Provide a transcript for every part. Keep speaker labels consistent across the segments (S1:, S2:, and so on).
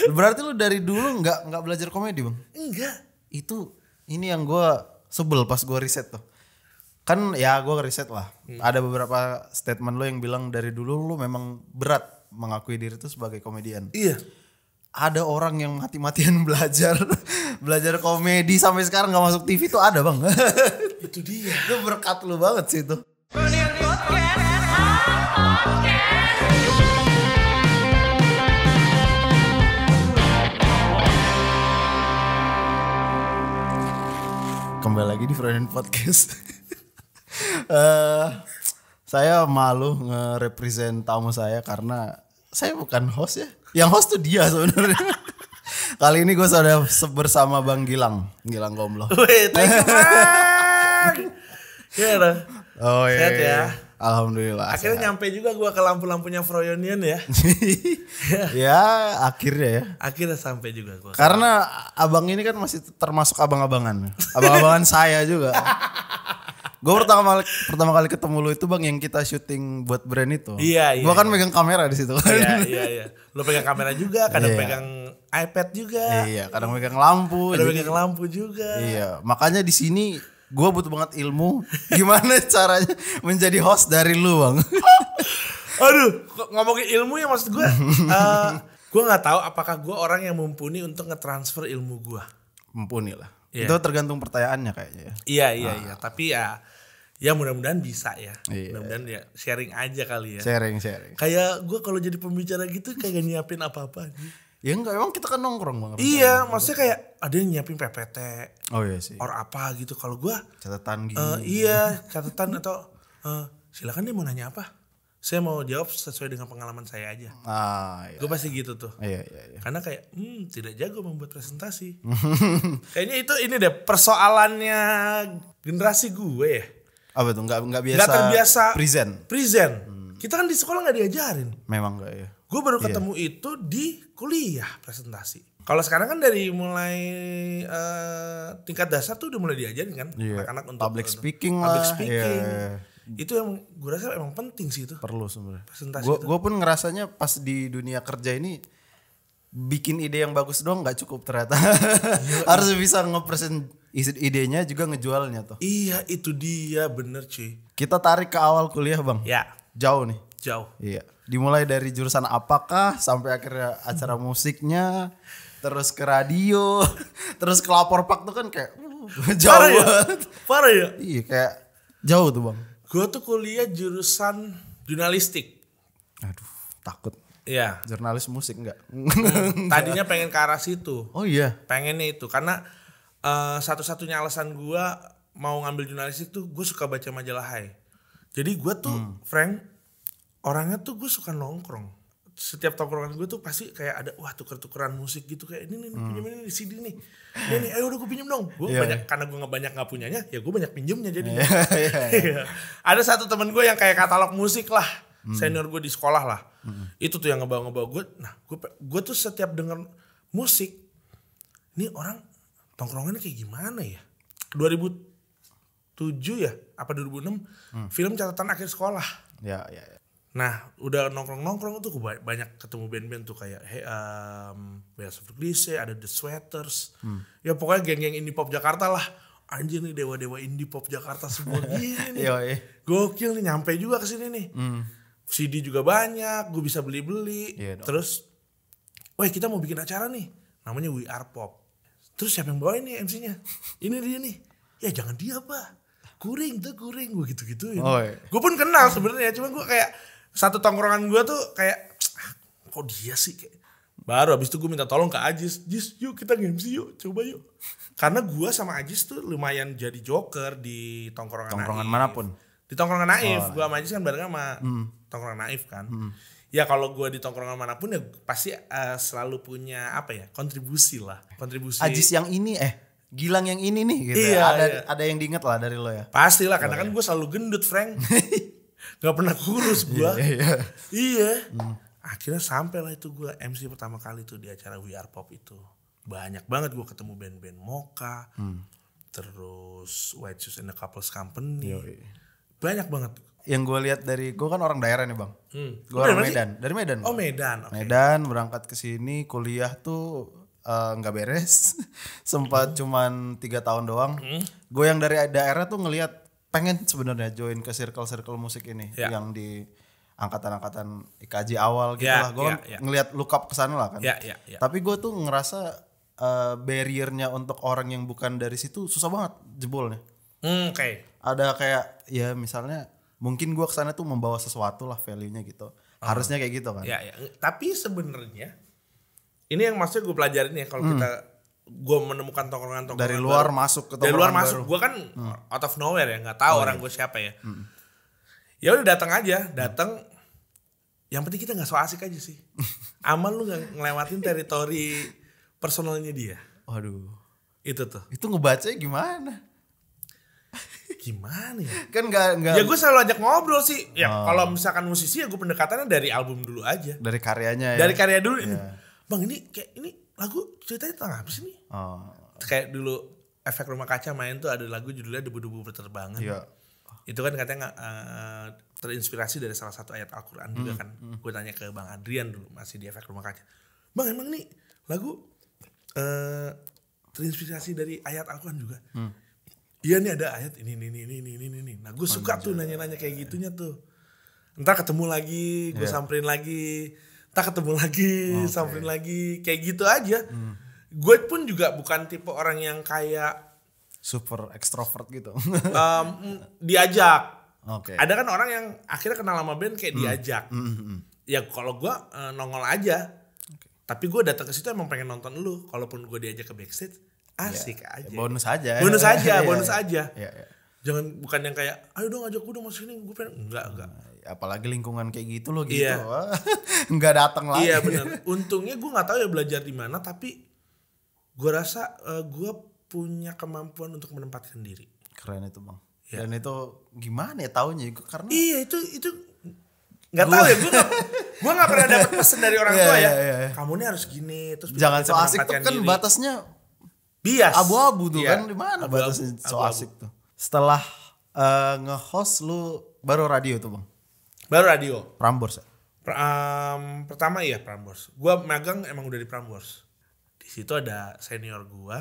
S1: Berarti lu dari dulu nggak belajar komedi bang?
S2: Enggak.
S1: Itu ini yang gue sebel pas gue riset tuh. Kan ya gue riset lah. Ada beberapa statement lo yang bilang dari dulu lu memang berat mengakui diri tuh sebagai komedian.
S2: Iya.
S1: Ada orang yang mati-matian belajar komedi sampai sekarang nggak masuk TV tuh ada bang.
S2: Itu dia.
S1: Itu berkat lu banget sih itu. Kembali lagi di Friend Podcast. Saya malu nge-represent tamu saya karena saya bukan host ya. Yang host tuh dia sebenarnya. Kali ini gue sudah bersama Bang Gilang Gomlo.
S2: Wih, thank you Bang. Gimana?
S1: Oh iya.
S2: Sehat ya?
S1: Alhamdulillah.
S2: Akhirnya
S1: sehat.
S2: nyampe juga gue ke lampu-lampunya Froyonian ya.
S1: Ya akhirnya ya.
S2: Akhirnya sampai juga gue.
S1: Karena abang ini kan masih termasuk abang-abangan. Abang-abangan saya juga. Gue pertama kali ketemu lu itu bang yang kita syuting buat brand itu.
S2: Iya.
S1: Gue kan megang kamera di situ.
S2: Iya. Lo pegang kamera juga, kadang
S1: Iya.
S2: pegang iPad juga.
S1: Iya, kadang megang lampu.
S2: Kadang
S1: jadi-
S2: pegang lampu juga.
S1: Iya, makanya di sini gue butuh banget ilmu gimana caranya menjadi host dari lu bang.
S2: Aduh, ngomongin ilmu ya maksud gue. Gue nggak tahu apakah gue orang yang mumpuni untuk ngetransfer ilmu gue.
S1: Mumpuni lah.
S2: Iya.
S1: Itu tergantung pertanyaannya kayaknya ya.
S2: Iya. Tapi ya mudah-mudahan bisa ya.
S1: Iya.
S2: Mudah-mudahan ya sharing aja kali ya.
S1: Sharing.
S2: Kayak gue kalau jadi pembicara gitu kayak gak nyiapin apa-apa.
S1: Ya enggak, emang kita kan nongkrong bang.
S2: Iya, maksudnya kayak ada yang nyiapin PPT
S1: Oh iya sih.
S2: or apa gitu. Kalau gue
S1: Catatan gini.
S2: iya catatan atau silakan deh mau nanya apa. Saya mau jawab sesuai dengan pengalaman saya aja.
S1: Iya.
S2: Gue pasti gitu tuh.
S1: Iya.
S2: Karena kayak tidak jago membuat presentasi. Kayaknya ini deh persoalannya generasi gue ya.
S1: Apa tuh nggak biasa.
S2: Nggak terbiasa
S1: Present.
S2: Kita kan di sekolah nggak diajarin.
S1: Memang enggak ya.
S2: Gue baru ketemu itu di kuliah presentasi. Kalau sekarang kan dari mulai tingkat dasar tuh udah mulai diajarin kan.
S1: Iya.
S2: Anak-anak untuk
S1: Public speaking
S2: public
S1: lah.
S2: speaking.
S1: Iya.
S2: Itu yang gue rasa emang penting sih itu.
S1: Perlu sebenarnya.
S2: Presentasi
S1: Gue pun ngerasanya pas di dunia kerja ini bikin ide yang bagus doang nggak cukup ternyata. Harus bisa ngepresent idenya juga ngejualnya tuh.
S2: Iya itu dia bener cuy.
S1: Kita tarik ke awal kuliah bang.
S2: Ya
S1: Jauh nih.
S2: jauh.
S1: Iya. Dimulai dari jurusan apakah sampai akhirnya acara musiknya, terus ke radio, terus ke lapor pak tuh kan kayak jauh
S2: Parah ya?
S1: banget.
S2: Parah ya?
S1: Iya kayak jauh tuh bang.
S2: Gue tuh kuliah jurusan jurnalistik.
S1: Aduh takut.
S2: Iya.
S1: Jurnalis musik enggak?
S2: Tadinya pengen ke arah situ.
S1: Oh iya.
S2: Pengennya itu karena satu-satunya alasan gue mau ngambil jurnalistik tuh gue suka baca majalah Hai. Jadi gue tuh Frank orangnya tuh gue suka nongkrong. Setiap tongkrongan gue tuh pasti kayak ada wah tuker-tukeran musik gitu kayak ini pinjam ini di CD nih. Ini ayo udah gue pinjam dong. Gue
S1: Iya,
S2: banyak karena gue nggak punyanya ya gue banyak pinjamnya jadi.
S1: Iya.
S2: Ada satu temen gue yang kayak katalog musik lah. Senior gue di sekolah lah. Itu tuh yang ngebawa gue. Nah gue tuh setiap denger musik. Ini orang tongkrongannya kayak gimana ya. 2007 ya. Apa 2006. Film Catatan Akhir Sekolah.
S1: Ya.
S2: Nah udah nongkrong tuh gue banyak ketemu band-band tuh kayak Bells of the Glisse, ada The Sweaters. Ya pokoknya geng-geng indie pop Jakarta lah. Anjir nih dewa-dewa indie pop Jakarta semua gini nih.
S1: Iya.
S2: Gokil nih nyampe juga ke sini nih. CD juga banyak, gue bisa beli-beli.
S1: Iya dong.
S2: Terus, wah kita mau bikin acara nih, namanya We Are Pop. Terus siapa yang bawain nih MC-nya? Ini dia nih. Ya jangan dia pak, kuring, gue gitu-gituin.
S1: Oh, iya.
S2: Gue pun kenal sebenarnya, cuma gue kayak satu tongkrongan gue tuh kayak, kok dia sih kayak. Baru abis itu gue minta tolong ke Ajis, Jis yuk kita nge-MC yuk, coba yuk. Karena gue sama Ajis tuh lumayan jadi joker di tongkrongan Naif.
S1: Manapun.
S2: Di tongkrongan Naif, gue sama Ajis kan bareng sama tongkrongan Naif kan. Ya kalau gue di tongkrongan manapun ya pasti selalu punya apa ya, kontribusi lah. Kontribusi.
S1: Ajis yang ini Gilang yang ini nih gitu.
S2: Iya,
S1: Ada yang diinget lah dari lo ya.
S2: Pastilah karena kan gue selalu gendut Frank. Gak pernah kurus gue. Iya. Akhirnya sampai lah itu gue MC pertama kali tuh di acara We Are Pop itu. Banyak banget gue ketemu band-band Mocha. Terus White Shoes and the Couples Company. Banyak banget.
S1: yang gue lihat dari gue kan orang daerah nih bang. Gue
S2: Dari
S1: orang
S2: mana sih?
S1: Medan, dari Medan.
S2: Oh Medan, oke.
S1: Medan berangkat ke sini kuliah tuh nggak beres, sempat cuman 3 tahun doang. Gue yang dari daerah tuh ngelihat pengen sebenarnya join ke circle musik ini
S2: Ya.
S1: yang di angkatan-angkatan IKJ awal gitu
S2: Ya,
S1: lah. Gue
S2: ya,
S1: kan
S2: ya.
S1: ngelihat look up ke sana lah kan.
S2: Ya, ya, ya.
S1: Tapi gue tuh ngerasa barriernya untuk orang yang bukan dari situ susah banget jebolnya.
S2: Oke.
S1: Ada kayak ya misalnya mungkin gue kesana tuh membawa sesuatu lah value-nya gitu. Harusnya kayak gitu kan.
S2: Ya, ya. Tapi sebenarnya ini yang maksudnya gue pelajarin ya kalau gue menemukan tongkrongan
S1: Dari luar masuk ke
S2: dari luar
S1: tongkrongan
S2: masuk,
S1: baru.
S2: gue kan out of nowhere ya, nggak tahu orang gue siapa ya. Ya udah datang aja, datang. Yang penting kita nggak so asik aja sih. Aman lu nggak ngelewatin teritori personalnya dia.
S1: Waduh.
S2: Itu tuh.
S1: Itu ngebacanya gimana?
S2: Gimana ya?
S1: Kan nggak
S2: Ya gue selalu ajak ngobrol sih. Ya kalau misalkan musisi ya gue pendekatannya dari album dulu aja.
S1: dari karyanya ya.
S2: Dari karya dulu ini. Bang ini kayak ini lagu ceritanya tentang apa sih nih?
S1: Oh.
S2: Kayak dulu Efek Rumah Kaca main tuh ada lagu judulnya Debu-Debu Berterbangan.
S1: Iya.
S2: Itu kan katanya terinspirasi dari salah satu ayat Al-Quran juga kan. Gue tanya ke Bang Adrian dulu masih di Efek Rumah Kaca. Bang emang nih lagu terinspirasi dari ayat Al-Quran juga. Iya nih ada ayat ini. Nah gue suka tuh nanya-nanya kayak gitunya tuh. Entar ketemu lagi, gue samperin lagi. Entar ketemu lagi, samperin lagi. Kayak gitu aja. Gue pun juga bukan tipe orang yang kayak
S1: Super ekstrovert gitu.
S2: diajak.
S1: Oke.
S2: Ada kan orang yang akhirnya kenal sama band kayak diajak. Ya kalau gue nongol aja. Tapi gue datang ke situ emang pengen nonton lu. Kalaupun gue diajak ke backstage, asik aja.
S1: Bonus aja.
S2: Bonus aja,
S1: Iya,
S2: bonus
S1: iya.
S2: aja.
S1: Iya, iya.
S2: Jangan bukan yang kayak, ayo dong ajak gue dong masuk sini, gue pengen. Enggak.
S1: Apalagi lingkungan kayak gitu loh gitu.
S2: Iya.
S1: Wah, nggak datang lagi.
S2: Iya benar. Untungnya gue nggak tahu ya belajar di mana, tapi gue rasa gue punya kemampuan untuk menempatkan diri.
S1: Keren itu bang.
S2: Iya.
S1: Dan itu gimana ya taunya? Karena
S2: Iya itu nggak tahu ya gue nggak pernah dapet pesan dari orang tua ya.
S1: Iya.
S2: Kamu nih harus gini terus
S1: jangan
S2: bisa
S1: so asik tuh
S2: menempatkan
S1: kan
S2: diri.
S1: batasnya
S2: Bias.
S1: abu-abu tuh
S2: Iya.
S1: kan. Di mana
S2: Abu-abu,
S1: batasnya so
S2: abu-abu.
S1: asik tuh? Setelah nge-host lu baru radio tuh bang.
S2: Baru radio.
S1: Prambors ya?
S2: Pertama iya Prambors. Gue magang emang udah di Prambors. Di situ ada senior gue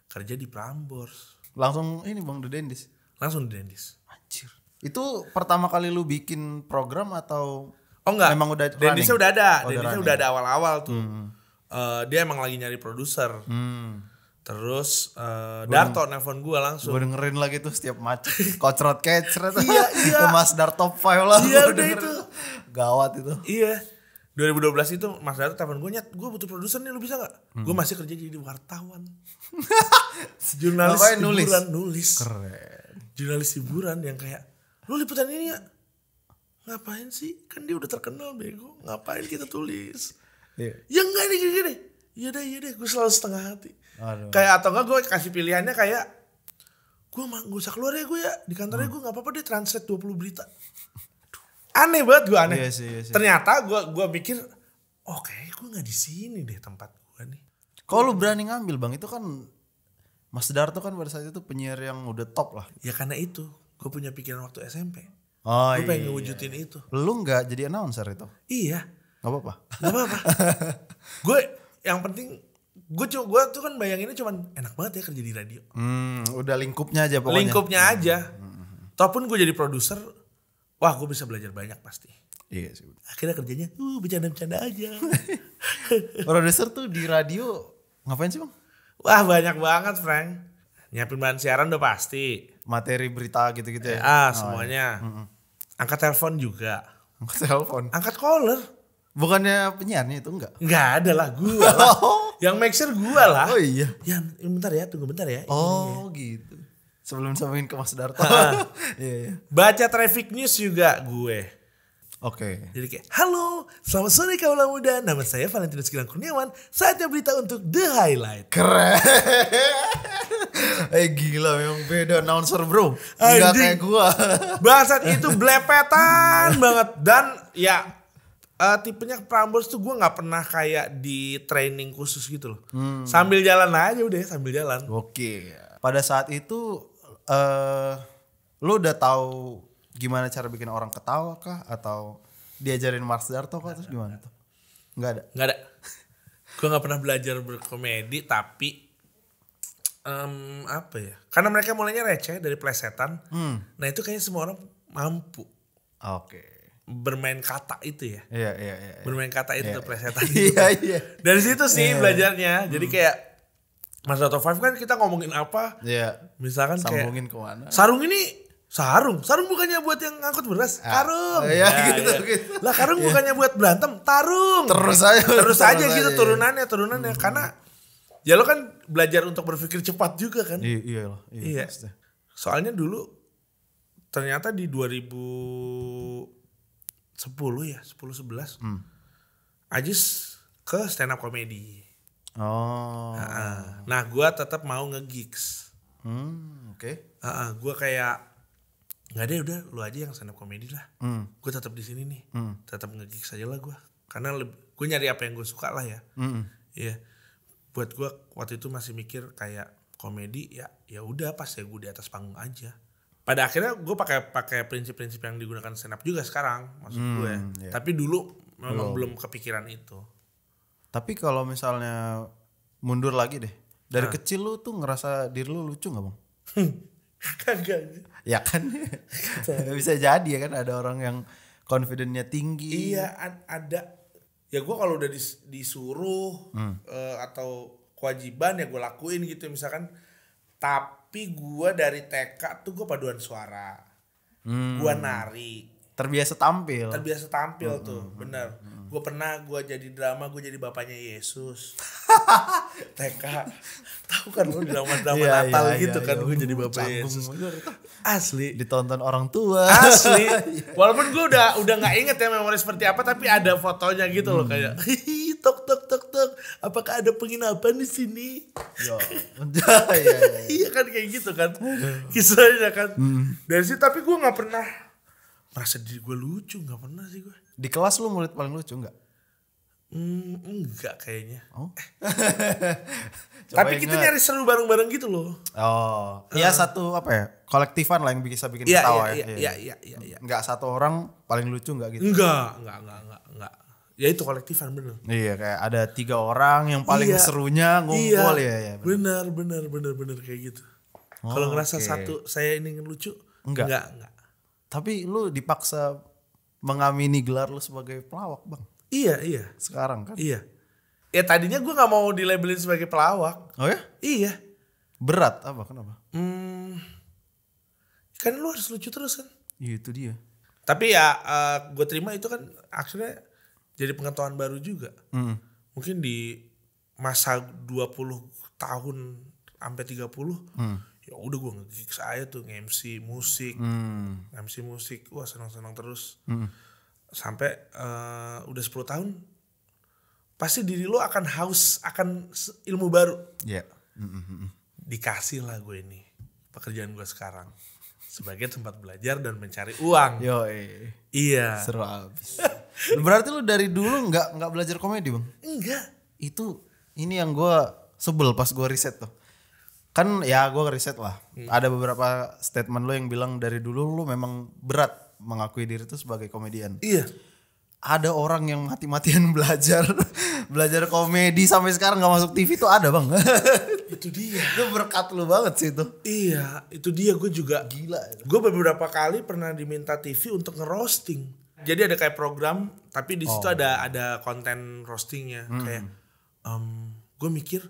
S2: kerja di Prambors.
S1: Langsung ini bang The Dendis.
S2: Langsung di Dendis.
S1: Anjir. Itu pertama kali lu bikin program atau
S2: Oh enggak.
S1: memang udah
S2: Dendisnya
S1: running?
S2: udah ada.
S1: Oh,
S2: Dendisnya
S1: running.
S2: udah ada awal-awal tuh. Dia emang lagi nyari produser. Terus Darto nelfon gue langsung.
S1: Gue dengerin lagi tuh setiap macet. Kocrot kecret.
S2: Iya.
S1: Mas Dar top 5 lah.
S2: Iya,
S1: Gua
S2: udah
S1: dengerin.
S2: itu.
S1: Gawat itu.
S2: Iya. 2012 itu Mas Darto telepon gue, Nyat, gue butuh produser nih, lu bisa gak? Gue masih kerja jadi wartawan. Jurnalis
S1: Ngapain nulis?
S2: hiburan, nulis.
S1: Keren.
S2: Jurnalis hiburan yang kayak, lu liputan ini ya? Ngapain sih? Kan dia udah terkenal bego. Ngapain kita tulis?
S1: Iya.
S2: Ya enggak nih gini. Iya deh, gue selalu setengah hati.
S1: Aduh.
S2: Kayak atau enggak gue kasih pilihannya kayak, gue gak usah keluar ya gue ya. Di kantornya gue gak apa-apa deh translate 20 berita. Aneh banget gue aneh.
S1: Iya sih.
S2: Ternyata gue mikir, oke, gue nggak di sini deh tempat gue nih.
S1: Kalau lu berani ngambil bang, itu kan Mas Darto kan pada saat itu penyiar yang udah top lah.
S2: Ya karena itu, gue punya pikiran waktu SMP.
S1: Oh
S2: Gue
S1: iya.
S2: pengen ngewujudin itu.
S1: Lu nggak jadi announcer itu?
S2: Iya,
S1: Gak apa-apa.
S2: nggak apa-apa. Gue yang penting, gue tuh kan bayanginnya cuman enak banget ya kerja di radio.
S1: Udah lingkupnya aja pokoknya.
S2: Lingkupnya aja. Ataupun gue jadi produser, wah gue bisa belajar banyak pasti.
S1: Iya sih.
S2: Akhirnya kerjanya, bercanda-bercanda aja.
S1: Produser tuh di radio ngapain sih bang?
S2: Wah banyak banget Frank. Nyiapin bahan siaran udah pasti.
S1: Materi berita gitu-gitu ya?
S2: Semuanya. Angkat telepon juga.
S1: Angkat telepon.
S2: Angkat caller.
S1: Bukannya penyiarnya itu enggak?
S2: Nggak ada lah, gua lah. Yang make sure gua lah.
S1: Oh iya.
S2: Ya bentar ya, tunggu bentar ya.
S1: Oh gitu. Sebelum sampein ke Mas Darto. Iya.
S2: Baca traffic news juga gue.
S1: Oke.
S2: Jadi kayak, halo, selamat sore kaula muda. Nama saya Valentinus Gilang Kurniawan. Saatnya berita untuk The Highlight.
S1: Keren. Gila memang beda announcer bro. Enggak
S2: Anjing.
S1: kayak gua.
S2: Bangsat itu blepetan banget. Dan ya tipenya Prambors tuh gue gak pernah kayak di training khusus gitu loh. Sambil jalan aja udah, sambil jalan.
S1: Oke. Pada saat itu lu udah tahu gimana cara bikin orang ketawa kah atau diajarin Mars Darto kah terus gimana tuh? Nggak ada.
S2: Gue nggak pernah belajar berkomedi, tapi apa ya? Karena mereka mulainya receh dari plesetan. Nah itu kayaknya semua orang mampu.
S1: Oke.
S2: Bermain kata itu ya.
S1: Iya.
S2: Bermain kata itu tuh plesetan.
S1: Iya.
S2: Dari situ sih belajarnya. Jadi kayak Mars Darto 5 kan kita ngomongin apa?
S1: Iya.
S2: Misalkan
S1: Sambungin
S2: kayak
S1: kemana?
S2: Sarung bukannya buat yang ngangkut beras, karung.
S1: Iya, gitu.
S2: Lah karung bukannya buat berantem, tarung.
S1: Terus
S2: aja gitu turunannya. Karena ya lo kan belajar untuk berpikir cepat juga kan.
S1: Iya.
S2: Soalnya dulu ternyata di 2010 ya, 10-11 Ajis ke stand up comedy.
S1: Oh.
S2: Nah, gue tetap mau nge-gigs.
S1: Oke.
S2: Gue kayak nggak deh, udah lu aja yang stand up comedy lah. Gue tetap di sini nih, tetap nge-gigs aja lah gue. Karena gue nyari apa yang gue suka lah ya. Iya. Buat gue waktu itu masih mikir kayak komedi ya udah pas ya gue di atas panggung aja. Pada akhirnya gue pakai prinsip-prinsip yang digunakan stand up juga sekarang, maksud gue. Yeah. Tapi dulu memang belum kepikiran itu.
S1: Tapi kalau misalnya mundur lagi deh, dari kecil lu tuh ngerasa diri lu lucu nggak bang?
S2: Kagak.
S1: Ya kan, bisa jadi ya kan ada orang yang confidence-nya tinggi.
S2: Iya ada. Ya gue kalau udah disuruh atau kewajiban ya gue lakuin gitu misalkan. Tapi gue dari TK tuh gue paduan suara, gue nari.
S1: Terbiasa tampil
S2: tuh, bener. Gue pernah jadi drama, gue jadi bapaknya Yesus. TK, tahu kan lo drama Natal gitu kan, gue jadi bapak Yesus. Asli.
S1: Ditonton orang tua.
S2: Asli. Walaupun gue udah nggak inget ya memori seperti apa, tapi ada fotonya gitu loh kayak, tok. Apakah ada penginapan di sini? Iya kan kayak gitu kan, kisahnya kan. Dari situ tapi gue nggak pernah merasa diri gue lucu, nggak pernah sih gue.
S1: Di kelas lu murid paling lucu nggak?
S2: Enggak kayaknya.
S1: Oh.
S2: Tapi kita nyari seru bareng-bareng gitu loh.
S1: Oh, iya satu apa ya? Kolektifan lah yang bisa bikin ketawa ya.
S2: Iya.
S1: Enggak satu orang paling lucu enggak gitu.
S2: Enggak. Ya itu kolektifan bener.
S1: Iya kayak ada 3 orang yang paling serunya ngumpul ya.
S2: Bener kayak gitu. Kalau ngerasa satu saya ini lucu, enggak.
S1: Tapi lu dipaksa mengamini gelar lu sebagai pelawak bang.
S2: Iya.
S1: Sekarang kan.
S2: Iya. Ya tadinya gue gak mau dilabelin sebagai pelawak.
S1: Oh ya?
S2: Iya.
S1: Berat apa? Kenapa?
S2: Kan lu harus lucu terus kan.
S1: Iya itu dia.
S2: Tapi ya gue terima itu kan akhirnya jadi pengetahuan baru juga. Mungkin di masa 20 tahun sampai 30 ya udah gue nge-gigs aja tuh nge-MC musik. Wah senang-senang terus. Sampai udah 10 tahun pasti diri lo akan haus akan ilmu baru.
S1: Iya.
S2: Dikasih lah gue ini pekerjaan gue sekarang sebagai tempat belajar dan mencari uang. Iya.
S1: Seru abis. Berarti lu dari dulu nggak belajar komedi bang?
S2: Enggak.
S1: Ini yang gue sebel pas gue riset tuh. Kan ya gue riset lah. Ada beberapa statement lu yang bilang dari dulu lu memang berat mengakui diri tuh sebagai komedian.
S2: Iya.
S1: Ada orang yang mati-matian belajar komedi sampai sekarang nggak masuk TV tuh ada bang.
S2: Itu dia.
S1: Itu berkat lu banget sih itu.
S2: Iya, itu dia. Gue juga
S1: gila.
S2: Gue beberapa kali pernah diminta TV untuk ngerosting. Jadi ada kayak program, tapi di situ ada konten roastingnya. Kayak, gue mikir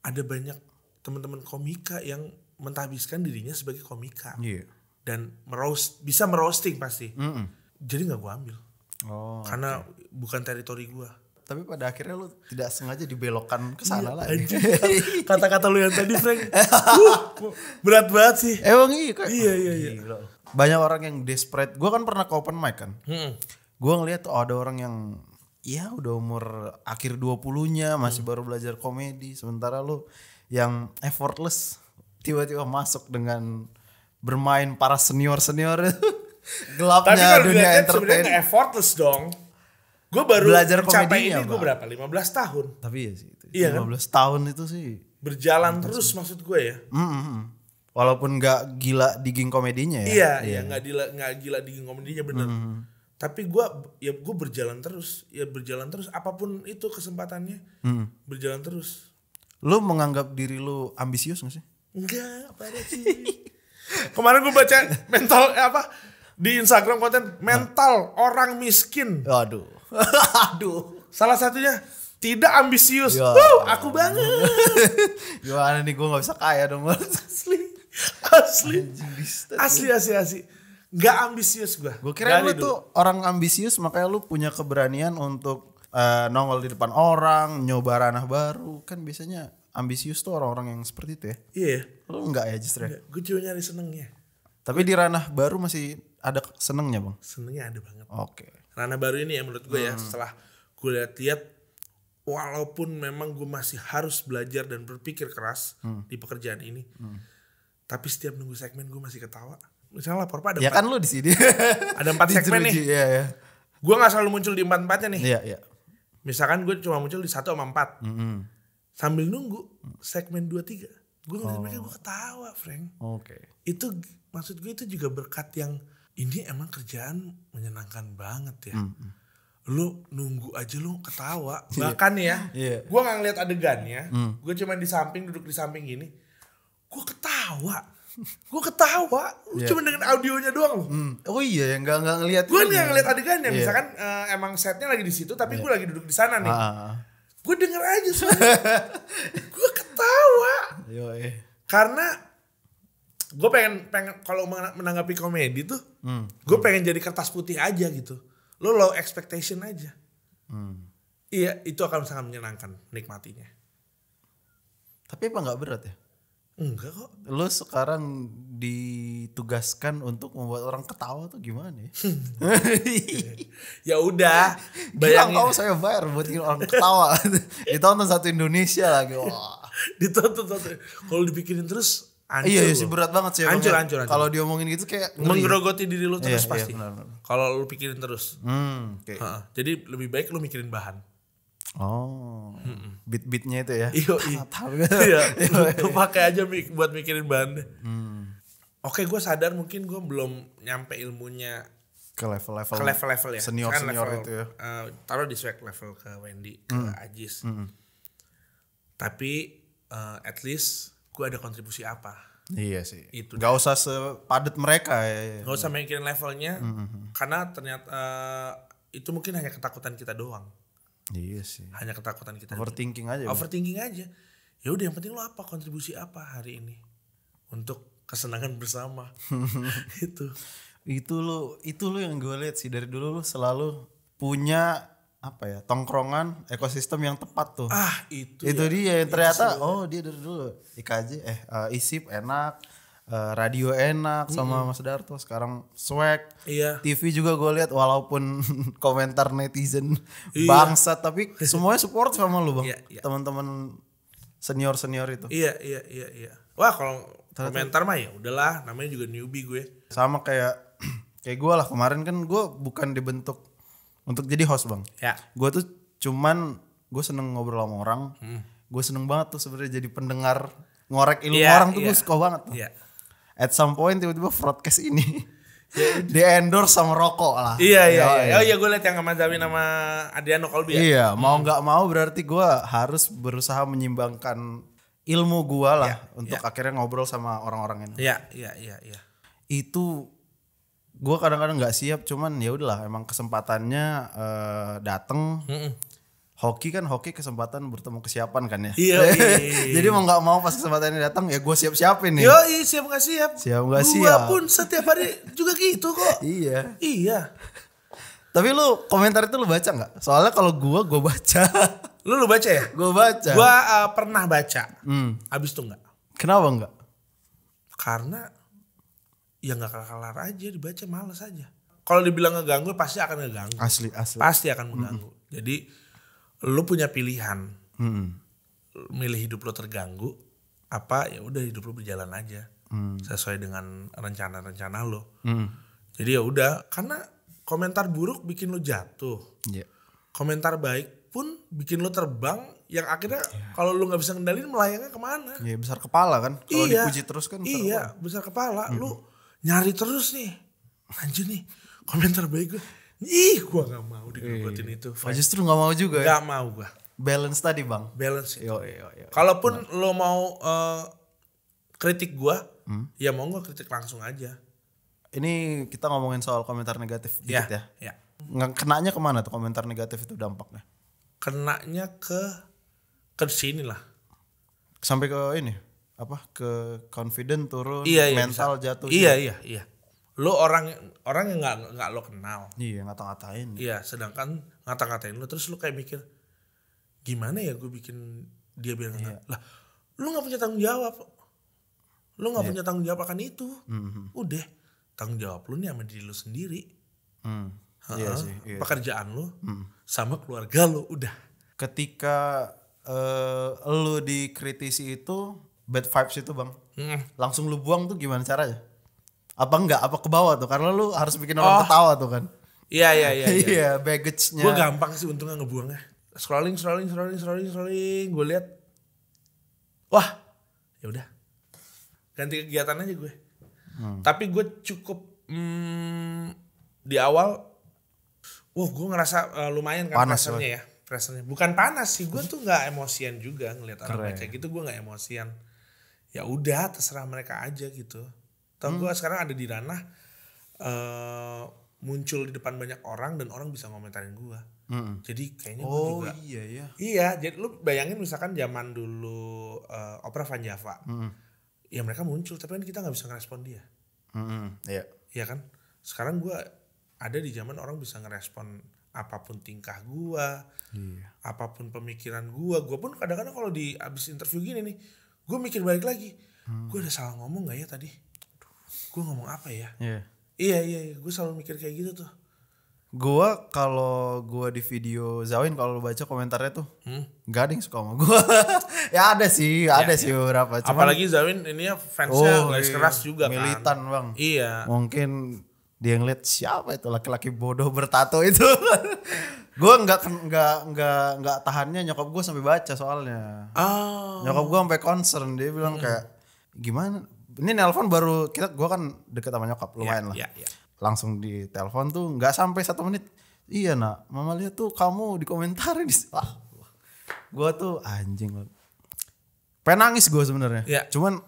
S2: ada banyak teman-teman komika yang mentahbiskan dirinya sebagai komika. Dan bisa merosting pasti. Jadi nggak gue ambil. Karena bukan teritori gue.
S1: Tapi pada akhirnya lu tidak sengaja dibelokkan ke sana lagi.
S2: Kata-kata lu yang tadi Frank. Berat banget sih.
S1: Emang iya kok.
S2: Iya.
S1: Banyak orang yang desperate. Gue kan pernah ke open mic kan. Gue ngeliat tuh ada orang yang ya udah umur akhir 20-nya masih baru belajar komedi. Sementara lu yang effortless tiba-tiba masuk dengan bermain para senior-senior. Gelapnya dunia entertain.
S2: Sebenarnya effortless dong. Gue baru
S1: belajar
S2: mencapai
S1: komedinya
S2: ini gue berapa? 15 tahun.
S1: Tapi ya sih itu.
S2: Iya
S1: 15 tahun itu sih.
S2: Berjalan terus maksud gue ya.
S1: Walaupun nggak gila digging komedinya
S2: Iya,
S1: ya.
S2: iya nggak gila di komedinya bener. Tapi gue berjalan terus, apapun itu kesempatannya, berjalan terus.
S1: Lu menganggap diri lu ambisius gak sih?
S2: Enggak, apa sih? Kemarin gue baca di Instagram konten mental orang miskin.
S1: Aduh. Aduh.
S2: Salah satunya tidak ambisius.
S1: Ya.
S2: Aku banget.
S1: Gimana nih gue gak bisa kaya dong.
S2: Asli. Gak ambisius gue.
S1: Gue kira lu tuh orang ambisius makanya lu punya keberanian untuk nongol di depan orang, nyoba ranah baru. Kan biasanya ambisius tuh orang-orang yang seperti itu ya.
S2: Iya.
S1: Lu enggak ya justru ya?
S2: Gue cuma nyari senengnya.
S1: Tapi di ranah baru masih ada senengnya bang?
S2: Senengnya ada banget.
S1: Oke.
S2: Ranah baru ini ya menurut gue ya, setelah gue lihat walaupun memang gue masih harus belajar dan berpikir keras di pekerjaan ini, tapi setiap nunggu segmen gue masih ketawa. Misalnya lapor pada
S1: ya kan lu di sini
S2: ada 4 segmen nih.
S1: Iya.
S2: Gue nggak selalu muncul di 4-4-nya nih.
S1: Iya.
S2: Misalkan gue cuma muncul di 1 sama 4. Sambil nunggu segmen 2-3, gue ngeliat mereka, gue ketawa, Frank.
S1: Oke.
S2: Itu maksud gue itu juga berkat yang ini emang kerjaan menyenangkan banget ya. Lu nunggu aja lu ketawa. Bahkan ya, gue gak ngeliat adegannya, gue cuma di samping, duduk di samping gini, gue ketawa. Lu cuma dengan audionya doang loh.
S1: Oh iya, yang nggak ngeliat.
S2: Gue nggak ngeliat adegannya, misalkan emang setnya lagi di situ, tapi gue lagi duduk di sana nih. Gue denger aja suara, gue ketawa. Karena gue pengen kalau menanggapi komedi tuh, gue pengen jadi kertas putih aja gitu. Lo low expectation aja. Iya, itu akan sangat menyenangkan nikmatinya.
S1: Tapi apa nggak berat ya?
S2: Enggak kok.
S1: Lo sekarang ditugaskan untuk membuat orang ketawa tuh gimana ya?
S2: Ya udah,
S1: bayangin. Kalau saya bayar buat bikin orang ketawa. Ditonton satu Indonesia lagi. Wah.
S2: Ditonton. Kalau dipikirin terus hancur.
S1: Iya sih berat banget sih.
S2: Hancur.
S1: Kalau diomongin gitu kayak
S2: menggerogoti diri lu terus pasti.
S1: Benar.
S2: Kalau lu pikirin terus.
S1: Okay.
S2: Jadi lebih baik lu mikirin bahan.
S1: Oh, beat-beatnya itu ya?
S2: Iya, lu pakai aja buat mikirin bahan. Oke, gue sadar mungkin gue belum nyampe ilmunya
S1: ke level
S2: ya.
S1: Senior itu ya.
S2: Taruh di swag level ke Wendy, ke Ajis. Tapi at least gue ada kontribusi apa?
S1: Iya sih.
S2: Itu.
S1: Gak usah sepadat mereka ya.
S2: Gak usah mikirin levelnya, karena ternyata itu mungkin hanya ketakutan kita doang.
S1: Iya sih.
S2: Hanya ketakutan kita.
S1: Overthinking aja.
S2: Ya udah, yang penting lo apa, kontribusi apa hari ini untuk kesenangan bersama. Itu
S1: lo yang gue lihat sih dari dulu lo selalu punya apa ya, tongkrongan ekosistem yang tepat tuh.
S2: Itu
S1: dia yang ternyata dia dari dulu IKJ ISIP enak, radio enak sama Mas Darto, sekarang swag.
S2: Iya.
S1: TV juga gue lihat walaupun komentar netizen bangsat tapi semuanya support sama lu bang.
S2: Iya.
S1: Teman-teman senior itu.
S2: Iya. Wah, kalau komentar mah ya udahlah, namanya juga newbie gue.
S1: Sama kayak gue lah, kemarin kan gue bukan dibentuk untuk jadi host bang.
S2: Ya.
S1: Gue tuh gue seneng ngobrol sama orang. Gue seneng banget tuh sebenarnya jadi pendengar, ngorek ilmu orang tuh gue suka banget tuh.
S2: Iya.
S1: At some point tiba-tiba broadcast ini di endorse sama rokok lah.
S2: Iya. Oh iya, gue liat yang sama Zawi sama Adriano Kolbi ya.
S1: Iya, mau nggak mau berarti gue harus berusaha menyimbangkan ilmu gue lah untuk akhirnya ngobrol sama orang-orang ini.
S2: Iya.
S1: Itu gue kadang-kadang nggak siap, cuman ya udahlah, emang kesempatannya dateng. Hoki kesempatan bertemu kesiapan kan ya.
S2: Iya.
S1: Jadi mau nggak mau pas kesempatannya datang ya gue siap-siapin nih.
S2: Siap nggak siap.
S1: Gue
S2: pun setiap hari juga gitu kok.
S1: Iya. Tapi lu komentar itu lu baca nggak? Soalnya kalau gue baca.
S2: Lu baca ya?
S1: Gue baca.
S2: Gue pernah baca. Abis itu nggak.
S1: Kenapa nggak?
S2: Karena ya nggak kelar aja dibaca, males aja. Kalau dibilang ngeganggu pasti akan ngeganggu.
S1: Asli.
S2: Pasti akan mengganggu. Jadi lu punya pilihan. Milih hidup lu terganggu apa ya udah hidup lu berjalan aja sesuai dengan rencana-rencana lu. Jadi ya udah, karena komentar buruk bikin lu jatuh.
S1: Yeah.
S2: Komentar baik pun bikin lo terbang yang akhirnya kalau lo nggak bisa ngendalin melayangnya kemana.
S1: Iya, besar kepala kan. Kalau
S2: Iya,
S1: dipuji terus kan besar
S2: iya
S1: kepala.
S2: besar kepala. Lu nyari terus nih, anjir nih komentar baik gue. Ih, gue nggak mau digerogotin itu.
S1: Oh, justru gak mau juga ya.
S2: Gak mau gue.
S1: Balance tadi bang.
S2: Balance itu.
S1: Yo.
S2: Kalaupun lo mau kritik gue, ya mau gue kritik langsung aja.
S1: Ini kita ngomongin soal komentar negatif dikit ya.
S2: Ya.
S1: Kenanya kemana tuh komentar negatif itu dampaknya?
S2: Kenanya ke sini lah.
S1: Sampai ke ini apa? Ke confident turun,
S2: Iya,
S1: mental
S2: bisa.
S1: jatuh.
S2: Iya. Lo orang yang nggak lo kenal.
S1: Iya, ngata-ngatain.
S2: Iya, sedangkan ngata-ngatain lo terus lo kayak mikir gimana ya gue bikin dia bilang lah, lo nggak punya tanggung jawab. Lo nggak punya tanggung jawab akan itu. Udah, tanggung jawab lo nih sama diri lo sendiri.
S1: Iya sih. Iya.
S2: Pekerjaan lo sama keluarga lo udah.
S1: Ketika lu dikritisi itu bad vibes itu bang, langsung lu buang tuh gimana caranya? Apa enggak? Apa ke bawah tuh? Karena lu harus bikin orang ketawa tuh kan?
S2: Iya.
S1: Iya, baggage-nya.
S2: Gue gampang sih untungnya ngebuangnya. Scrolling. Gue lihat, wah, ya udah, ganti kegiatan aja gue. Tapi gue cukup di awal, gue ngerasa lumayan kan
S1: panas
S2: pressure-nya ya. Pressure-nya. Bukan panas sih, gue tuh nggak emosian juga ngelihat orang baca gitu, gue nggak emosian. Ya udah, terserah mereka aja gitu. Tau gue sekarang ada di ranah muncul di depan banyak orang dan orang bisa ngomentarin gue. Jadi kayaknya gue juga. Iya, jadi lu bayangin misalkan zaman dulu Opera Van Java. Ya mereka muncul tapi kan kita nggak bisa ngerespon dia.
S1: Iya.
S2: Iya kan? Sekarang gue ada di zaman orang bisa ngerespon apapun tingkah gue, apapun pemikiran gue pun kadang-kadang kalau di abis interview gini nih, gue mikir balik lagi, gue ada salah ngomong nggak ya tadi? Gue ngomong apa ya? Iya, gue selalu mikir kayak gitu tuh.
S1: Kalau gue di video Zawin, kalau lu baca komentarnya tuh gak ada yang suka sama gue. Ya ada sih beberapa. Cuman,
S2: apalagi Zawin ini ya fansnya garis keras juga
S1: militan
S2: kan.
S1: bang.
S2: Iya.
S1: Mungkin dia ngeliat siapa itu laki-laki bodoh bertato itu. Gue nggak tahannya, nyokap gue sampai baca soalnya. Nyokap gue sampai concern, dia bilang kayak gimana? Ini nelpon baru gue kan deket sama nyokap lumayan lah.
S2: Iya.
S1: Langsung di telepon tuh nggak sampai 1 menit. Iya nak, mama lihat tuh kamu dikomentarin. Gue tuh anjing. Pengen nangis gue sebenarnya.
S2: Ya.
S1: Cuman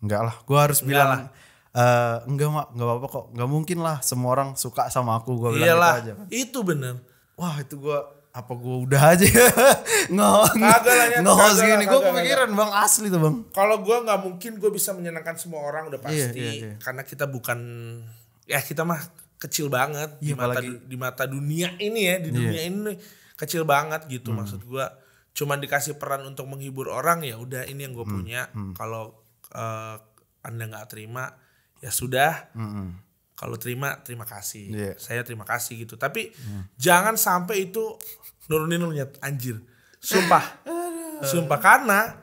S1: enggak lah, gue harus bilang enggak mak, enggak apa-apa kok. Enggak mungkin lah semua orang suka sama aku, gue bilang gitu aja kan.
S2: Itu bener.
S1: Wah itu gue udah aja nge-host gini. Gue kepikiran bang, asli tuh bang.
S2: Kalau gue nggak mungkin gue bisa menyenangkan semua orang udah pasti.
S1: Iya.
S2: Karena kita bukan, ya kita mah kecil banget di mata dunia ini ya, di dunia ini kecil banget gitu. Maksud gue cuman dikasih peran untuk menghibur orang, ya udah ini yang gue punya. Kalau Anda nggak terima ya sudah. Kalau terima kasih. Saya terima kasih gitu. Tapi jangan sampai itu nurunin lu nyet, anjir. Sumpah karena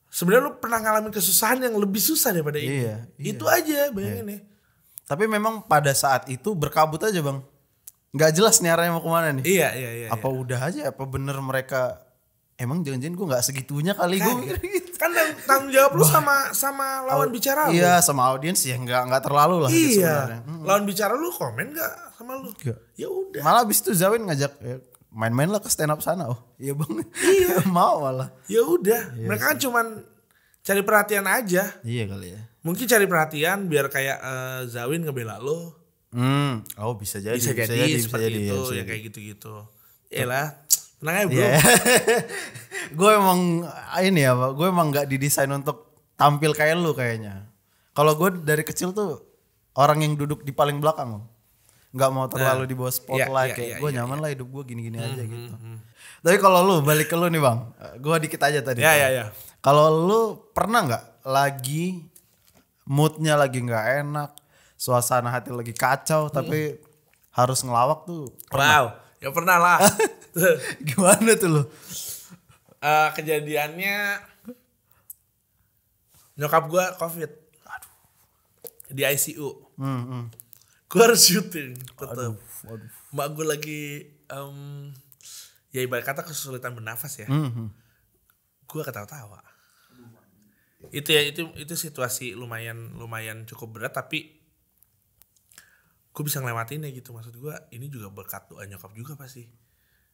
S2: sebenarnya lu pernah ngalamin kesusahan yang lebih susah daripada ini.
S1: Iya.
S2: Itu aja bayangin ya.
S1: Tapi memang pada saat itu berkabut aja bang. Nggak jelas nih arahnya mau kemana nih.
S2: Iya.
S1: Apa udah aja? Apa bener mereka emang jangan-jangan gue nggak segitunya kali gue mikir gitu.
S2: Kan tanggung jawab lu sama lawan bicara lu.
S1: Iya, sama audiens ya nggak terlalu lah.
S2: Iya. Lawan bicara lu komen nggak sama lu? Ya udah.
S1: Malah abis itu Zawin ngajak main-main lah ke stand up sana. Oh iya bang. Iya. Mau malah.
S2: Ya udah. Mereka kan cuman cari perhatian aja.
S1: Iya kali ya.
S2: Mungkin cari perhatian biar kayak Zawin ngebela lo.
S1: Oh bisa jadi.
S2: Bisa jadi seperti itu ya, kayak gitu-gitu. Yalah, tenang aja bro.
S1: Gue emang ini ya, gue emang nggak didesain untuk tampil kayak lu kayaknya. Kalau gue dari kecil tuh orang yang duduk di paling belakang, nggak mau terlalu di bawah spotlight. Kayak gue nyaman lah hidup gue gini-gini aja gitu. Tapi kalau lu balik ke lu nih bang, gue dikit aja tadi.
S2: Ya.
S1: Kalau lu pernah nggak lagi moodnya lagi nggak enak, suasana hati lagi kacau, tapi harus ngelawak tuh pernah?
S2: Wow, ya pernah lah.
S1: Gimana tuh lu?
S2: Kejadiannya nyokap gue COVID. Di ICU. Gue harus syuting tetep. Mak gue lagi ya ibarat kata kesulitan bernafas ya. Gue ketawa-tawa. Itu situasi lumayan cukup berat, tapi gue bisa ngelewatinnya gitu. Maksud gue ini juga berkat doa nyokap juga pasti.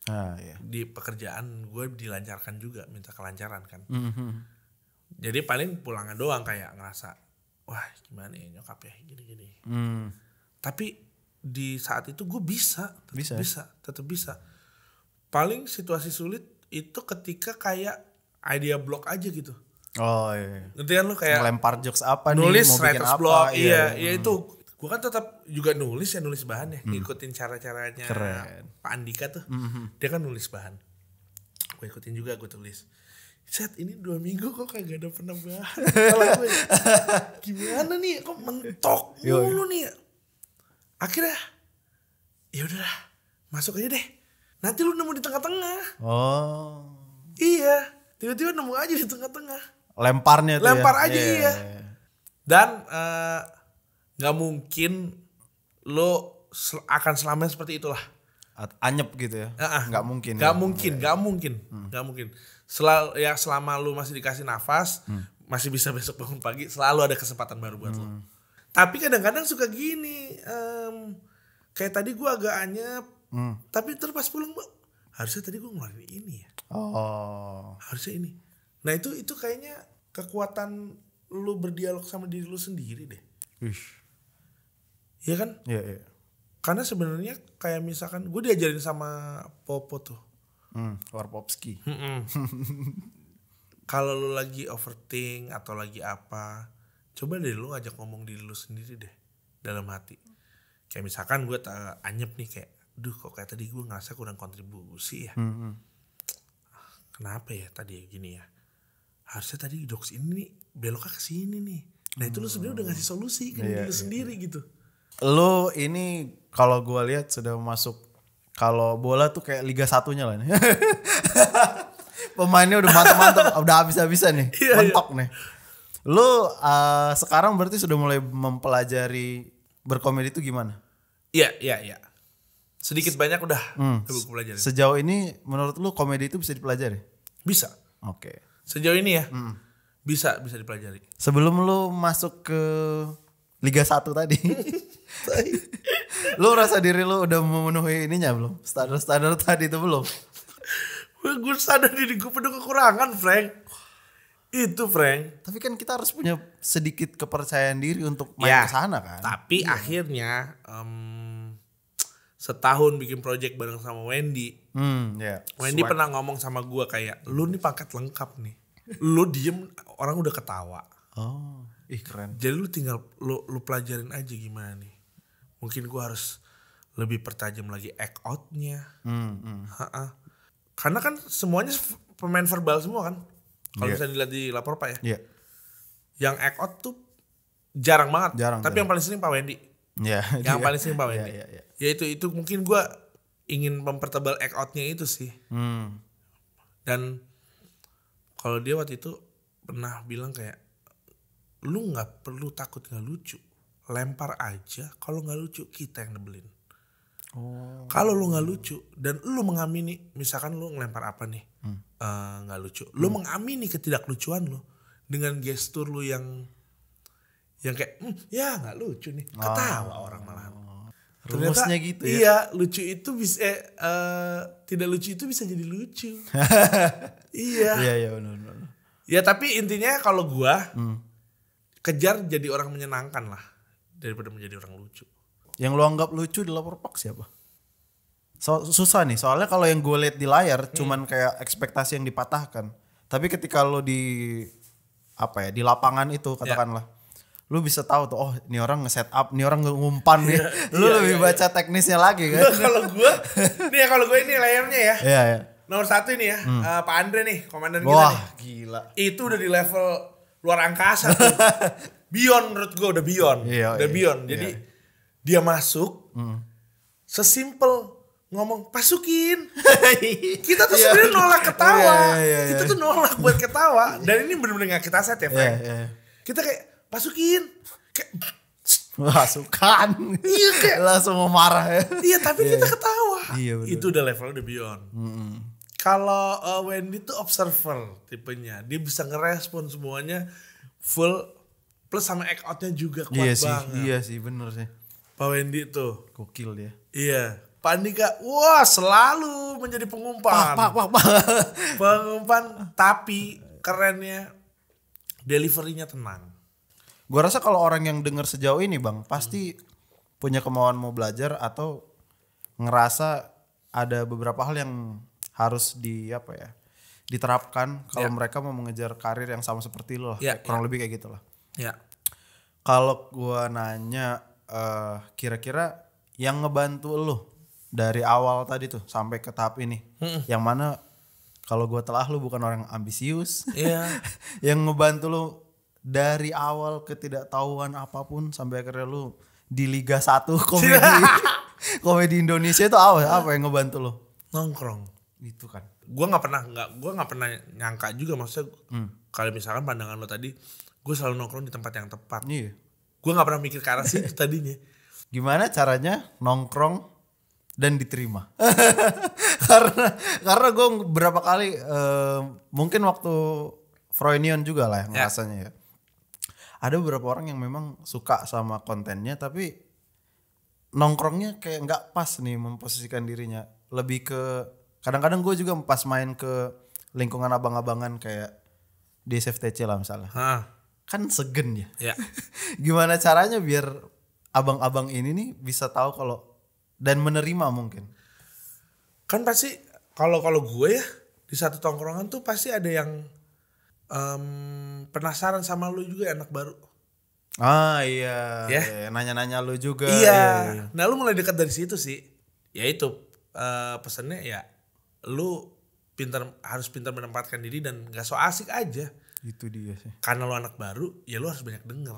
S1: Iya.
S2: Di pekerjaan gue dilancarkan juga, minta kelancaran kan. Jadi paling pulangnya doang kayak ngerasa, wah gimana ya nyokap ya gini-gini. Tapi di saat itu gue tetap bisa. Paling situasi sulit itu ketika kayak idea block aja gitu.
S1: Oh iya.
S2: Ngerti kan lu kayak
S1: ngelempar jokes apa
S2: nulis
S1: nih, mau bikin
S2: writer's
S1: apa.
S2: block, iya itu. Gue kan tetap juga nulis bahan ya, ngikutin cara-caranya Pak Andika tuh. Dia kan nulis bahan. Gue ikutin juga, gue tulis. Set ini 2 minggu kok kagak ada pernah bahan. Kalau gue gimana nih, kok mentok mulu nih. Akhirnya ya udahlah, masuk aja deh. Nanti lu nemu di tengah-tengah.
S1: Oh.
S2: Iya, tiba-tiba nemu aja di tengah-tengah.
S1: Lemparnya tuh
S2: Lempar
S1: ya.
S2: aja iya. Dan gak mungkin lo akan selamanya seperti itulah.
S1: Anyep gitu ya. Gak mungkin.
S2: Gak mungkin. Selama lu masih dikasih nafas, masih bisa besok bangun pagi, selalu ada kesempatan baru buat lo. Tapi kadang-kadang suka gini, kayak tadi gue agak anyep, tapi terus pas pulang, harusnya tadi gue ngeluarin ini ya. Harusnya ini. Nah itu kayaknya kekuatan lu berdialog sama diri lu sendiri deh. Iya kan?
S1: Iya.
S2: Karena sebenarnya kayak misalkan gue diajarin sama Popo tuh.
S1: Warpopski.
S2: Kalau lu lagi overthink atau lagi apa, coba deh lu ngajak ngomong diri lu sendiri deh dalam hati. Kayak misalkan gue anyep nih kayak, duh kok kayak tadi gue ngerasa kurang kontribusi ya. Kenapa ya tadi gini ya? Harusnya tadi jokes ini nih beloknya ke sini nih. Nah itu lu sebenarnya udah ngasih solusi ke diri lu sendiri gitu.
S1: Lu ini kalau gue lihat sudah masuk, kalau bola tuh kayak Liga 1-nya lah nih. Pemainnya udah mantap-mantap, udah habis-habisan nih, mentok nih. Lu sekarang berarti sudah mulai mempelajari berkomedi itu gimana?
S2: Iya. Sedikit banyak udah gue pelajari.
S1: Sejauh ini menurut lu komedi itu bisa dipelajari?
S2: Bisa.
S1: Oke.
S2: Sejauh ini ya bisa dipelajari.
S1: Sebelum lu masuk ke Liga 1 tadi, lu rasa diri lu udah memenuhi ininya belum? Standar tadi itu belum?
S2: Gue sadar diri gue penuh kekurangan, Frank. Itu, Frank.
S1: Tapi kan kita harus punya sedikit kepercayaan diri untuk main ke sana kan.
S2: Tapi akhirnya setahun bikin project bareng sama Wendy. Wendy pernah ngomong sama gue kayak, lu nih paket lengkap nih. Lu diem orang udah ketawa.
S1: Oh, keren.
S2: Jadi lu tinggal lu pelajarin aja gimana nih. Mungkin gue harus lebih pertajam lagi act out-nya. Karena kan semuanya pemain verbal semua kan. Kalau misalnya dilihat di lapor Pak ya. Yang act out tuh jarang banget. Tapi yang paling sering Pak Wendy. Yang paling sering Pak Wendy. Ya itu mungkin gue ingin mempertebal act out-nya itu sih. Dan kalau dia waktu itu pernah bilang kayak, lu nggak perlu takut nggak lucu, lempar aja. Kalau nggak lucu kita yang nebelin. Kalau lu nggak lucu dan lu mengamini, misalkan lu ngelempar apa nih nggak lucu, lu mengamini ketidaklucuan lu dengan gestur lu yang kayak ya nggak lucu nih, ketawa orang malahan.
S1: Rumusnya gitu ya.
S2: Iya, lucu itu bisa tidak lucu itu bisa jadi lucu. Iya
S1: benar.
S2: Ya tapi intinya kalau gua kejar jadi orang menyenangkan lah daripada menjadi orang lucu.
S1: Yang lu anggap lucu di lapor Pak siapa? Susah nih, soalnya kalau yang gue lihat di layar cuman kayak ekspektasi yang dipatahkan. Tapi ketika lu di lapangan itu katakanlah, lu bisa tahu tuh, oh ini orang nge-set up, ini orang ngumpan nih. Lu lebih baca teknisnya lagi kan.
S2: Kalau gue ini layarnya ya.
S1: Iya.
S2: Nomor 1 ini ya, Pak Andre nih, komandan kita
S1: Wah,
S2: nih.
S1: Gila.
S2: Itu udah di level luar angkasa tuh. Beyond menurut gue udah beyond. Beyond. Jadi dia masuk sesimpel ngomong pasukin. Kita tuh sebenarnya nolak ketawa. Kita tuh nolak buat ketawa. Dan ini bener-bener gak kita set ya, Frank. Kita kayak pasukin. Kayak
S1: Masukan.
S2: Iya kayak
S1: Langsung mau marah ya.
S2: iya tapi kita ketawa.
S1: Iya, bener.
S2: Itu udah level udah beyond. Kalau Wendy tuh observer tipenya. Dia bisa ngerespon semuanya full plus sama act outnya juga kuat banget.
S1: Iya sih, bener sih.
S2: Pak Wendy tuh.
S1: Gokil dia.
S2: Iya. Pak Andika, wah selalu menjadi pengumpan.
S1: Pak.
S2: Pengumpan tapi kerennya deliverynya tenang.
S1: Gue rasa kalau orang yang denger sejauh ini bang, pasti punya kemauan mau belajar atau ngerasa ada beberapa hal yang harus diterapkan kalau mereka mau mengejar karir yang sama seperti lo lah. Kurang lebih kayak gitulah.
S2: Ya.
S1: Kalau gue nanya kira-kira yang ngebantu lo dari awal tadi tuh sampai ke tahap ini, yang mana kalau gue telah lu bukan orang ambisius, yang ngebantu lu dari awal ketidaktahuan apapun sampai akhirnya lu di Liga 1 komedi Indonesia itu apa yang ngebantu lu?
S2: Nongkrong.
S1: Itu kan.
S2: Gue nggak pernah nyangka juga maksudnya kalau misalkan pandangan lo tadi, gue selalu nongkrong di tempat yang tepat.
S1: Iya.
S2: Gue nggak pernah mikir ke arah situ tadinya.
S1: Gimana caranya nongkrong dan diterima? karena gue beberapa kali mungkin waktu Froynion juga lah rasanya ya. Ada beberapa orang yang memang suka sama kontennya tapi nongkrongnya kayak nggak pas nih memposisikan dirinya. Lebih ke kadang-kadang gue juga pas main ke lingkungan abang-abangan kayak di SFTC lah misalnya. Kan segen ya. Gimana caranya biar abang-abang ini nih bisa tahu kalau dan menerima mungkin.
S2: Kan pasti kalau gue ya di satu tongkrongan tuh pasti ada yang penasaran sama lu juga anak baru.
S1: Iya. Nanya-nanya lu juga.
S2: Iya. Nah lu mulai dekat dari situ sih. Ya itu pesannya ya lu harus pintar menempatkan diri dan gak so asik aja.
S1: Itu dia sih.
S2: Karena lu anak baru ya lu harus banyak denger.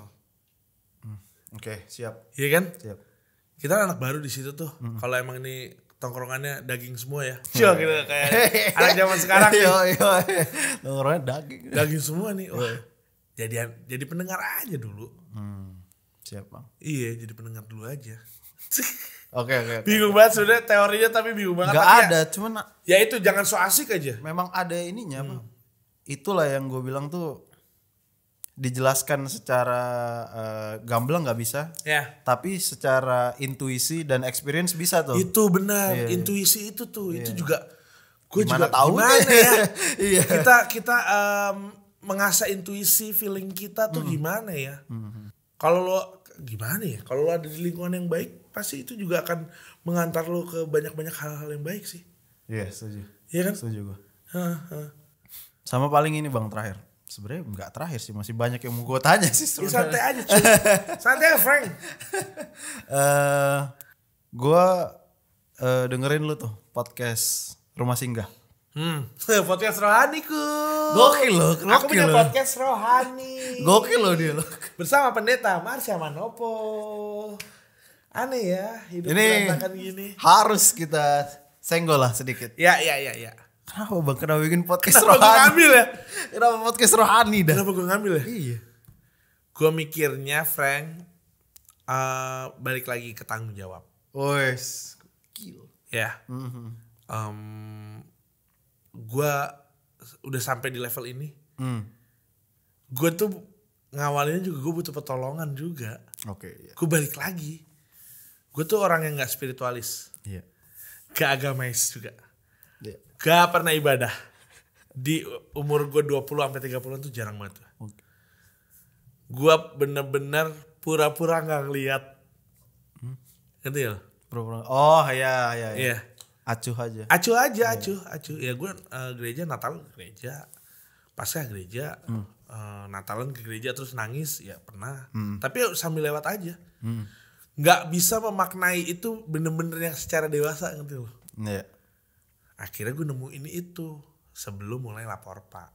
S1: Oke, siap.
S2: Iya kan?
S1: Siap.
S2: Kita anak baru di situ tuh. Kalau emang ini tongkrongannya daging semua ya. Cuma gitu kayak anak zaman sekarang nih.
S1: Tongkrongannya daging.
S2: Daging semua nih. Wah. Jadi pendengar aja dulu.
S1: Siap, Bang.
S2: Iya, jadi pendengar dulu aja.
S1: Oke.
S2: Bingung banget sebenarnya teorinya tapi bingung banget.
S1: Gak ada, cuman
S2: ya itu jangan so asik aja.
S1: Memang ada ininya, Bang. Itulah yang gue bilang tuh dijelaskan secara gamblang nggak bisa, tapi secara intuisi dan experience bisa tuh.
S2: Itu benar, intuisi itu tuh, itu juga gue
S1: juga
S2: tahu gimana ya. Kita mengasah intuisi feeling kita tuh gimana ya. Kalau lo gimana ya? Kalau lo ada di lingkungan yang baik, pasti itu juga akan mengantar lo ke banyak-banyak hal-hal yang baik sih.
S1: Iya, setuju.
S2: Iya kan?
S1: Setuju gue. Sama paling ini Bang terakhir. Sebenarnya nggak terakhir sih, masih banyak yang mau gue tanya sih sebenarnya.
S2: Santai aja cuy. Santai aja Frank.
S1: Gue dengerin lu tuh podcast Rumah Singgah.
S2: Podcast rohaniku.
S1: Gokil loh.
S2: Aku punya podcast rohani.
S1: Gokil loh dia loh.
S2: Bersama pendeta Marsha Manopo. Aneh ya hidup berantakan gini.
S1: Harus kita senggol lah sedikit.
S2: Ya.
S1: Kenapa Bang? Kenapa bikin podcast
S2: rohani?
S1: Kenapa gue ngambil ya? Kenapa podcast rohani dah?
S2: Kenapa gue ngambil ya?
S1: Iya.
S2: Gue mikirnya Frank balik lagi ke tanggung jawab.
S1: Wes. Gila.
S2: Ya. Gue udah sampai di level ini. Gue tuh ngawalinnya juga gue butuh pertolongan juga.
S1: Oke. Iya.
S2: Gue balik lagi. Gue tuh orang yang gak spiritualis.
S1: Iya.
S2: Gak agamais juga.
S1: Iya.
S2: Gak pernah ibadah. Di umur gue 20-30an tuh jarang banget.
S1: Okay.
S2: Gue bener-bener pura-pura gak ngeliat. Ngerti ya?
S1: Pura-pura. Oh iya. Acuh aja.
S2: Acuh. Ya gue gereja Natal gereja. Pasca gereja. Natalan ke gereja terus nangis. Ya pernah. Tapi sambil lewat aja. Gak bisa memaknai itu bener-bener yang secara dewasa. Ngerti lo?
S1: Iya.
S2: Akhirnya gue nemuin itu sebelum mulai lapor Pak.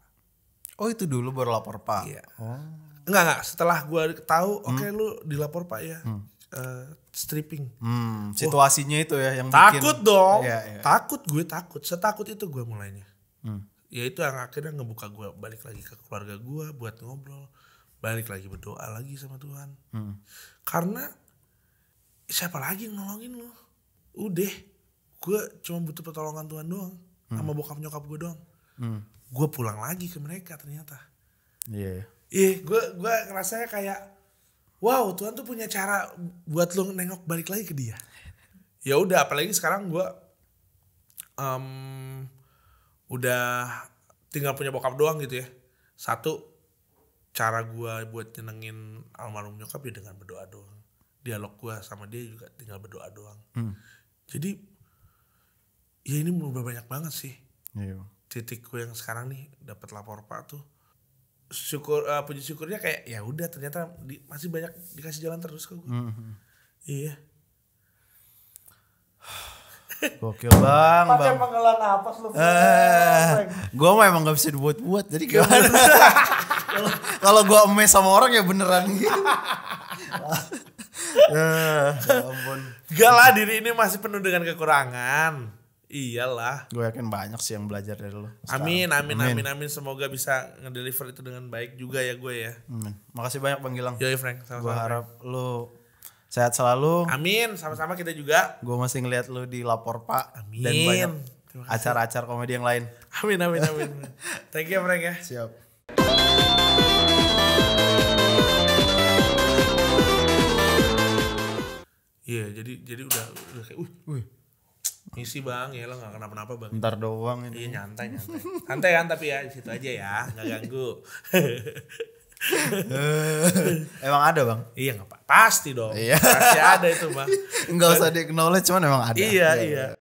S1: Oh itu dulu baru lapor Pak?
S2: Iya.
S1: Oh.
S2: Enggak. Setelah gue tahu, oke, lu dilapor Pak ya. Stripping.
S1: Situasinya itu ya yang
S2: takut
S1: bikin.
S2: Dong.
S1: Iya.
S2: Takut. Setakut itu gue mulainya. Ya itu yang akhirnya ngebuka gue balik lagi ke keluarga gue buat ngobrol. balik lagi berdoa lagi sama Tuhan. Karena siapa lagi yang nolongin lu? Udah, gue cuma butuh pertolongan Tuhan doang, sama bokap nyokap gue doang. Gue pulang lagi ke mereka ternyata.
S1: Iya.
S2: Gue ngerasanya kayak, wow, Tuhan tuh punya cara buat lu nengok balik lagi ke dia. Ya udah, apalagi sekarang gue udah tinggal punya bokap doang gitu ya. Satu, cara gue buat nyenengin almarhum nyokap ya dengan berdoa doang. Dialog gue sama dia juga tinggal berdoa doang. Jadi ya ini berubah banyak banget sih.
S1: Iya.
S2: Titik gue yang sekarang nih dapat lapor Pak tuh, puji syukurnya kayak ya udah ternyata masih banyak dikasih jalan terus ke gue. Iya.
S1: Gokil bang.
S2: Pakai panggilan napas lu.
S1: Gue mah emang gak bisa dibuat-buat. Jadi gimana? Kalau gue emes sama orang ya beneran gitu. Ya ampun.
S2: Gak lah, diri ini masih penuh dengan kekurangan. Iyalah.
S1: Gue yakin banyak sih yang belajar dari lo.
S2: Amin. Semoga bisa ngedeliver itu dengan baik juga ya gue ya.
S1: Makasih banyak Bang Gilang.
S2: Yoi Frank,
S1: Gue
S2: sama-sama.
S1: harap lo sehat selalu.
S2: Amin, sama-sama kita juga.
S1: Gue masih ngeliat lo di Lapor Pak.
S2: Amin.
S1: Dan banyak
S2: Terima kasih.
S1: acara-acara komedi yang lain.
S2: Amin. Thank you Frank ya.
S1: Siap.
S2: Iya, jadi udah kayak misi bang, ya lo gak kenapa-napa bang.
S1: Ntar doang ini.
S2: Iya nyantai. Santai kan tapi ya di situ aja ya, nggak ganggu.
S1: Emang ada bang?
S2: Iya nggak pasti dong.
S1: Iya.
S2: Pasti ada itu bang.
S1: Nggak usah di acknowledge, cuman emang ada.
S2: Iya.